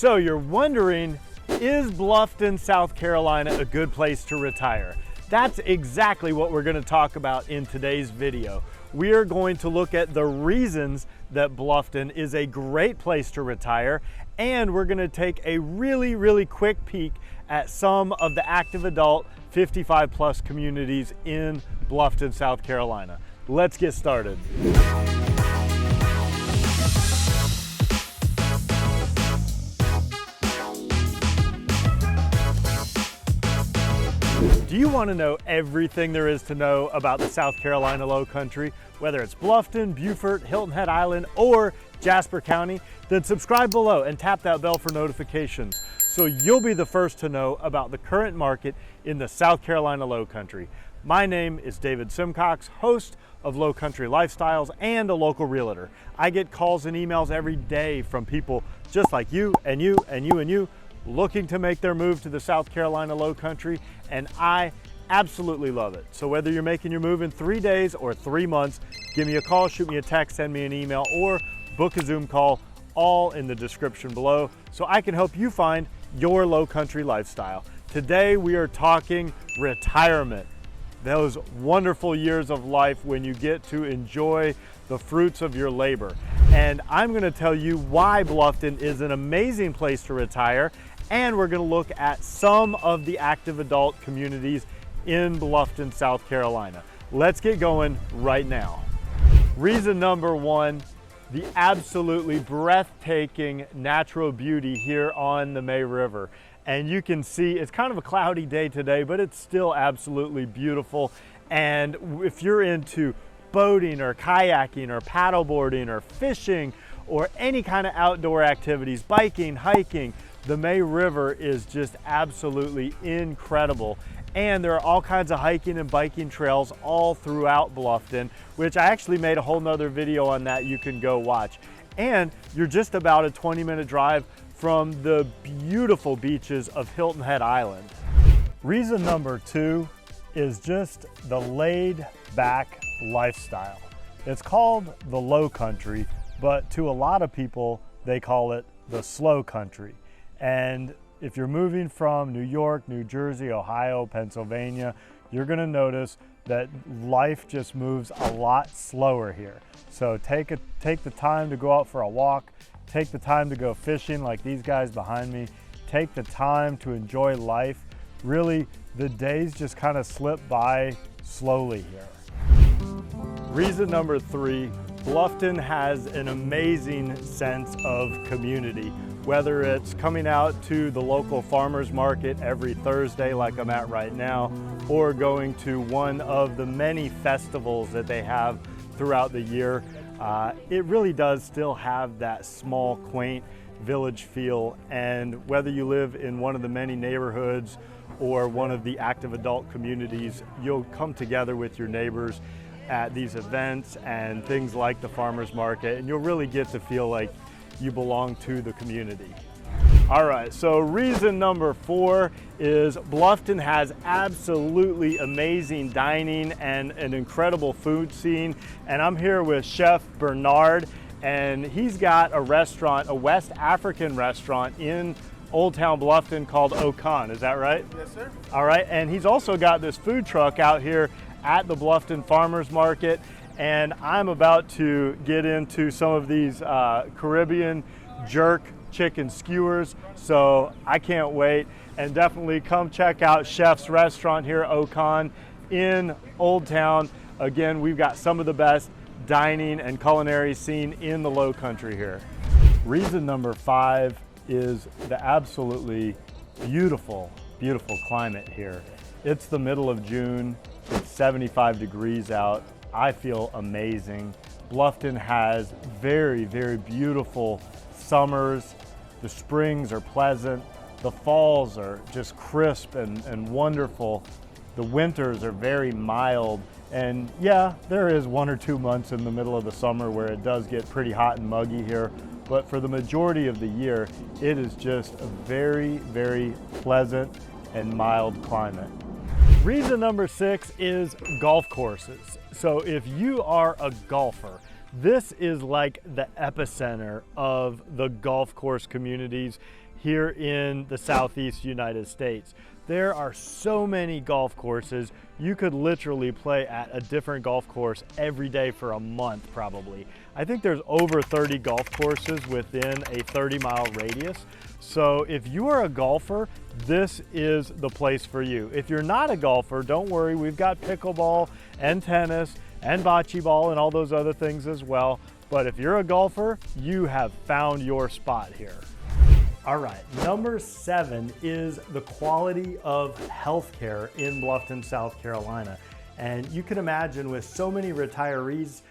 So you're wondering, is Bluffton, South Carolina a good place to retire? That's exactly what we're going to talk about in today's video. We are going to look at the reasons that Bluffton is a great place to retire, and we're going to take a really quick peek at some of the active adult 55 plus communities in Bluffton, South Carolina. Let's get started. Do you want to know everything there is to know about the South Carolina Lowcountry? Whether it's Bluffton, Beaufort, Hilton Head Island, or Jasper County? Then subscribe below and tap that bell for notifications so you'll be the first to know about the current market in the South Carolina Lowcountry. My name is David Simcox, host of Lowcountry Lifestyles and a local realtor. I get calls and emails every day from people just like you and you and you and you looking to make their move to the South Carolina Lowcountry, and I absolutely love it. So whether you're making your move in 3 days or 3 months, give me a call, shoot me a text, send me an email, or book a Zoom call, all in the description below, so I can help you find your Lowcountry lifestyle. Today we are talking retirement. Those wonderful years of life when you get to enjoy the fruits of your labor. And I'm going to tell you why Bluffton is an amazing place to retire, and we're going to look at some of the active adult communities in Bluffton, South Carolina. Let's get going right now. Reason number one, the absolutely breathtaking natural beauty here on the May River. And you can see it's kind of a cloudy day today, but it's still absolutely beautiful. And if you're into boating or kayaking or paddleboarding or fishing or any kind of outdoor activities, biking, hiking, the May River is just absolutely incredible. And there are all kinds of hiking and biking trails all throughout Bluffton, which I actually made a whole nother video on that you can go watch. And you're just about a 20-minute drive from the beautiful beaches of Hilton Head Island. Reason number two is just the laid back lifestyle. It's called the Lowcountry, but to a lot of people, they call it the slow country. And if you're moving from New York, New Jersey, Ohio, Pennsylvania, you're gonna notice that life just moves a lot slower here. So take the time to go out for a walk, take the time to go fishing like these guys behind me, take the time to enjoy life. Really, the days just kind of slip by slowly here. Reason number three, Bluffton has an amazing sense of community. Whether it's coming out to the local farmers market every Thursday like I'm at right now, or going to one of the many festivals that they have throughout the year, it really does still have that small, quaint village feel. And whether you live in one of the many neighborhoods or one of the active adult communities, you'll come together with your neighbors at these events and things like the farmers market, and you'll really get to feel like you belong to the community. All right, so reason number four is Bluffton has absolutely amazing dining and an incredible food scene. And I'm here with Chef Bernard, and he's got a restaurant, a West African restaurant in Old Town Bluffton called Okan, is that right? Yes, sir. All right, and he's also got this food truck out here at the Bluffton Farmers Market. And I'm about to get into some of these Caribbean jerk chicken skewers, so I can't wait. And definitely come check out Chef's restaurant here, Okan, in Old Town. Again, we've got some of the best dining and culinary scene in the Lowcountry here. Reason number five is the absolutely beautiful climate here. It's the middle of June, it's 75 degrees out. I feel amazing. Bluffton has very beautiful summers. The springs are pleasant. The falls are just crisp and wonderful. The winters are very mild. And yeah, there is 1 or 2 months in the middle of the summer where it does get pretty hot and muggy here. But for the majority of the year, it is just a very pleasant and mild climate. Reason number 6 is golf courses. So if you are a golfer, This is like the epicenter of the golf course communities here in the Southeast United States. There are so many golf courses. You could literally play at a different golf course every day for a month probably. I think there's over 30 golf courses within a 30-mile radius. So if you are a golfer, this is the place for you. If you're not a golfer, don't worry, we've got pickleball and tennis and bocce ball and all those other things as well. But if you're a golfer, you have found your spot here. All right, number 7 is the quality of healthcare in Bluffton, South Carolina. And you can imagine with so many retirees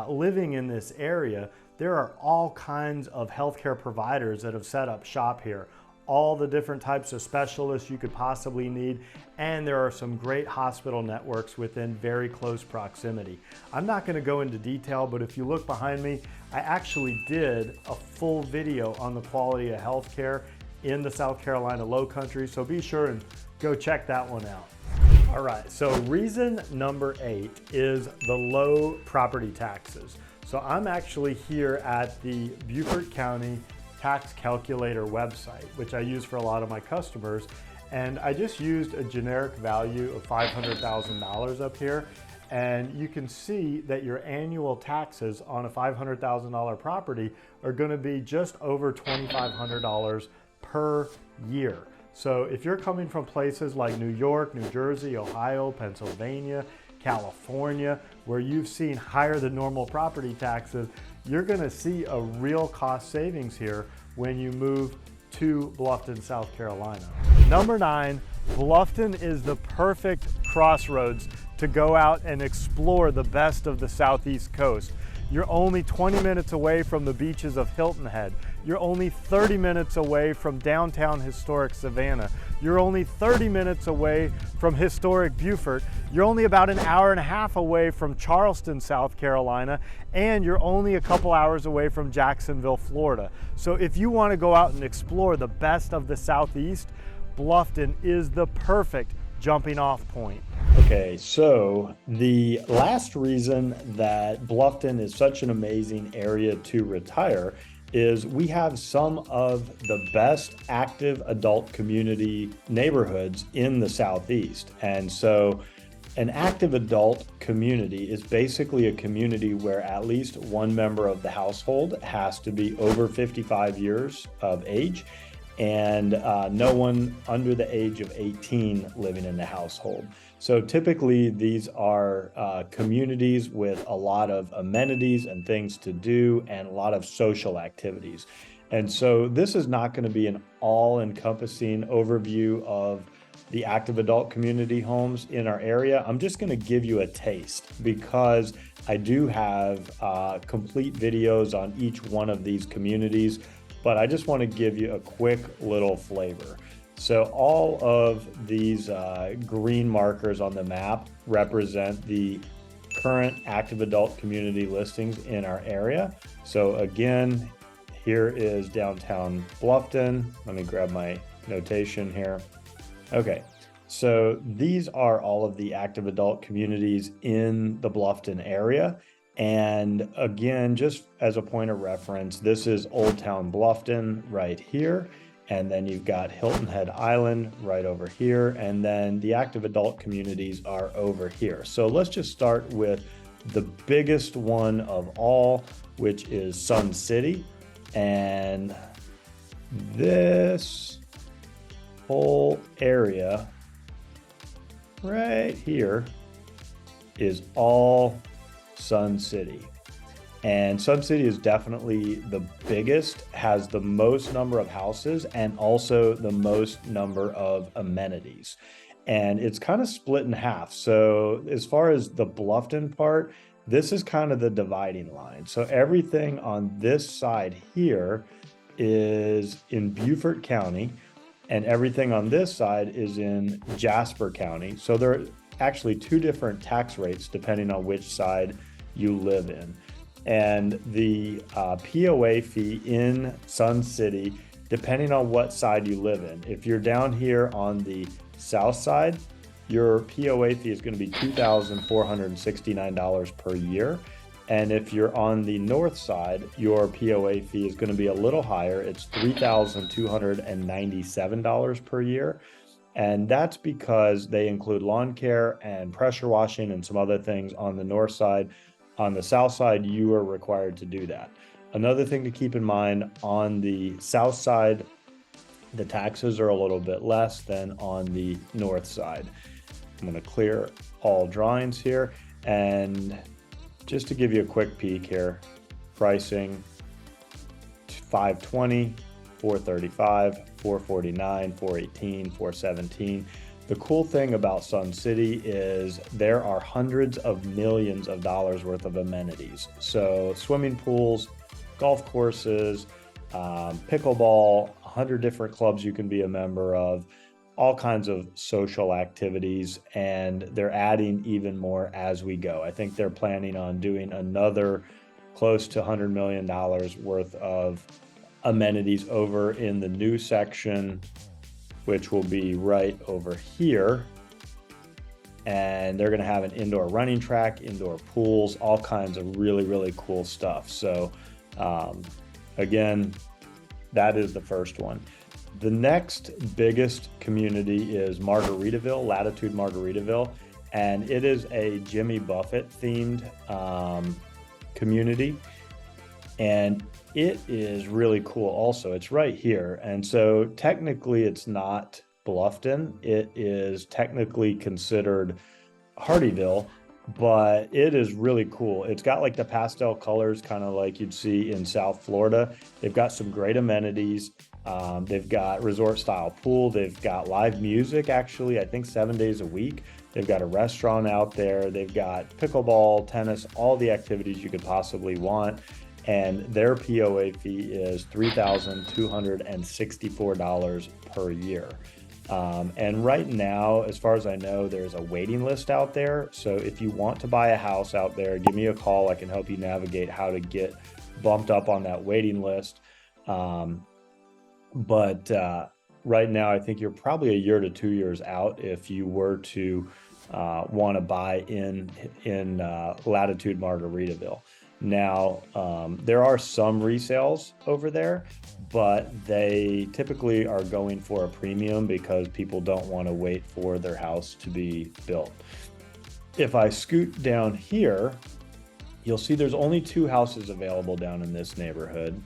living in this area, there are all kinds of healthcare providers that have set up shop here. All the different types of specialists you could possibly need, and there are some great hospital networks within very close proximity. I'm not going to go into detail, but if you look behind me, I actually did a full video on the quality of healthcare in the South Carolina Lowcountry, so be sure and go check that one out. All right, so reason number 8 is the low property taxes. So I'm actually here at the Beaufort County tax calculator website, which I use for a lot of my customers. And I just used a generic value of $500,000 up here. And you can see that your annual taxes on a $500,000 property are going to be just over $2,500 per year. So if you're coming from places like New York, New Jersey, Ohio, Pennsylvania, California, where you've seen higher than normal property taxes, you're going to see a real cost savings here when you move to Bluffton, South Carolina. Number 9, Bluffton is the perfect crossroads to go out and explore the best of the Southeast coast. You're only 20 minutes away from the beaches of Hilton Head. You're only 30 minutes away from downtown historic Savannah. You're only 30 minutes away from historic Beaufort. You're only about an hour and a half away from Charleston, South Carolina, and you're only a couple hours away from Jacksonville, Florida. So if you want to go out and explore the best of the Southeast, Bluffton is the perfect jumping off point. Okay, so the last reason that Bluffton is such an amazing area to retire is we have some of the best active adult community neighborhoods in the Southeast. And so an active adult community is basically a community where at least one member of the household has to be over 55 years of age, and no one under the age of 18 living in the household. So typically these are communities with a lot of amenities and things to do and a lot of social activities. And so this is not going to be an all-encompassing overview of the active adult community homes in our area. I'm just going to give you a taste because I do have complete videos on each one of these communities, but I just want to give you a quick little flavor. So all of these green markers on the map represent the current active adult community listings in our area. So again, here is downtown Bluffton. Let me grab my notation here. Okay, so these are all of the active adult communities in the Bluffton area. And again, just as a point of reference, this is Old Town Bluffton right here. And then you've got Hilton Head Island right over here. And then the active adult communities are over here. So let's just start with the biggest one of all, which is Sun City. And this whole area right here is all Sun City. And Sun City is definitely the biggest, has the most number of houses and also the most number of amenities. And it's kind of split in half. So as far as the Bluffton part, this is kind of the dividing line. So everything on this side here is in Beaufort County, and everything on this side is in Jasper County. So there are actually two different tax rates depending on which side you live in. And the POA fee in Sun City, depending on what side you live in. If you're down here on the south side, your POA fee is going to be $2,469 per year. And if you're on the north side, your POA fee is going to be a little higher. It's $3,297 per year. And that's because they include lawn care and pressure washing and some other things on the north side. On the south side, you are required to do that. Another thing to keep in mind, on the south side, the taxes are a little bit less than on the north side. I'm going to clear all drawings here. And just to give you a quick peek here, pricing $520, $435, $449, $418, $417. The cool thing about Sun City is there are hundreds of millions of dollars worth of amenities. So swimming pools, golf courses, pickleball, 100 different clubs you can be a member of, all kinds of social activities, and they're adding even more as we go. I think they're planning on doing another close to $100 million worth of amenities over in the new section, which will be right over here. And they're going to have an indoor running track, indoor pools, all kinds of really, really cool stuff. So again, that is the first one. The next biggest community is Margaritaville, Latitude Margaritaville, and it is a Jimmy Buffett themed community. And it is really cool also. It's right here. And so technically it's not Bluffton. It is technically considered Hardyville, but it is really cool. It's got like the pastel colors, kind of like you'd see in South Florida. They've got some great amenities. They've got resort style pool. They've got live music, actually, I think 7 days a week. They've got a restaurant out there. They've got pickleball, tennis, all the activities you could possibly want. And their POA fee is $3,264 per year. And right now, as far as I know, there's a waiting list out there. So if you want to buy a house out there, give me a call. I can help you navigate how to get bumped up on that waiting list. But right now, I think you're probably a year to 2 years out if you were to want to buy in Latitude Margaritaville. Now, there are some resales over there, but they typically are going for a premium because people don't want to wait for their house to be built. If I scoot down here, you'll see there's only 2 houses available down in this neighborhood.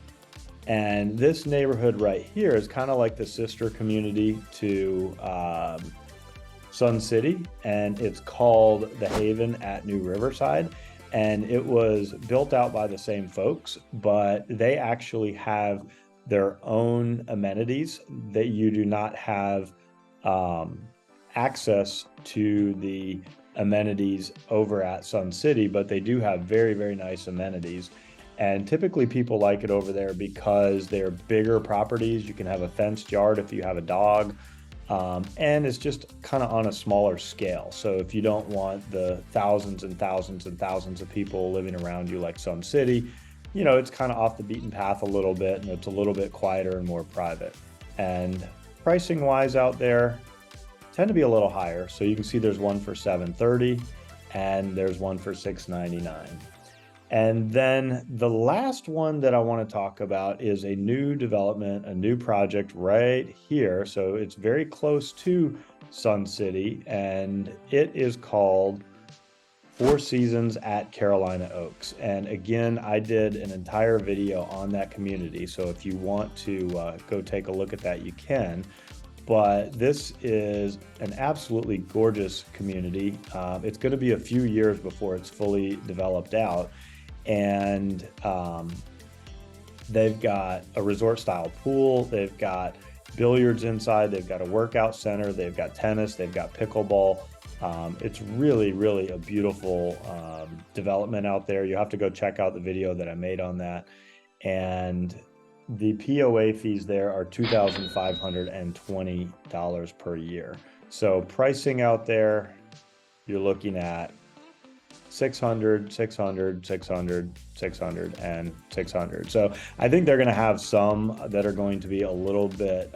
And this neighborhood right here is kind of like the sister community to Sun City, and it's called The Haven at New Riverside. And it was built out by the same folks, but they actually have their own amenities that you do not have access to the amenities over at Sun City, but they do have very, very nice amenities. And typically people like it over there because they're bigger properties. You can have a fenced yard if you have a dog. And it's just kind of on a smaller scale. So if you don't want the thousands and thousands and thousands of people living around you like Sun City, you know, it's kind of off the beaten path a little bit, and it's a little bit quieter and more private. And pricing wise out there tend to be a little higher. So you can see there's one for $730 and there's one for $699. And then the last one that I want to talk about is a new development, a new project right here. So it's very close to Sun City, and it is called Four Seasons at Carolina Oaks. And again, I did an entire video on that community. So if you want to go take a look at that, you can. But this is an absolutely gorgeous community. It's going to be a few years before it's fully developed out. And they've got a resort style pool, they've got billiards inside, they've got a workout center, they've got tennis, they've got pickleball. It's really, really a beautiful development out there. You have to go check out the video that I made on that. And the POA fees there are $2,520 per year. So pricing out there, you're looking at 600, 600, 600, 600, and 600. So I think they're going to have some that are going to be a little bit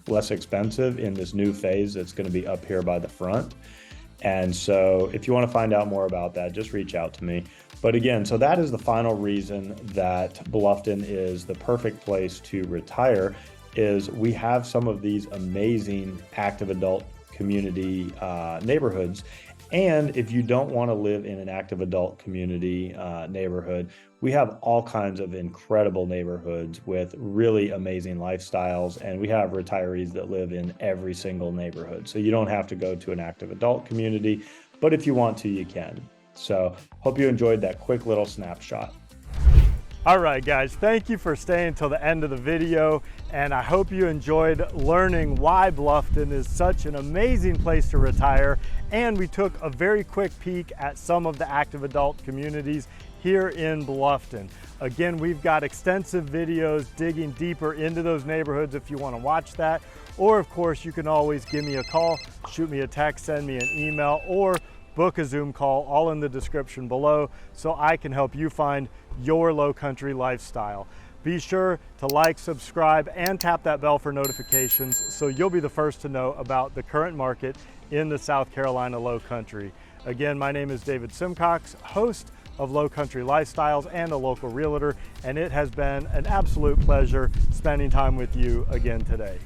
less expensive in this new phase that's going to be up here by the front. And so if you want to find out more about that, just reach out to me. But again, so that is the final reason that Bluffton is the perfect place to retire, is we have some of these amazing active adult community neighborhoods. And if you don't want to live in an active adult community neighborhood, we have all kinds of incredible neighborhoods with really amazing lifestyles, and we have retirees that live in every single neighborhood. So you don't have to go to an active adult community, but if you want to, you can. So hope you enjoyed that quick little snapshot. All right, guys, thank you for staying till the end of the video, and I hope you enjoyed learning why Bluffton is such an amazing place to retire. And we took a very quick peek at some of the active adult communities here in Bluffton. Again, we've got extensive videos digging deeper into those neighborhoods if you want to watch that. Or of course, you can always give me a call, shoot me a text, send me an email, or book a Zoom call, all in the description below, so I can help you find your Lowcountry lifestyle. Be sure to like, subscribe, and tap that bell for notifications so you'll be the first to know about the current market in the South Carolina Lowcountry. Again, my name is David Simcox, host of Lowcountry Lifestyles and a local realtor, and it has been an absolute pleasure spending time with you again today.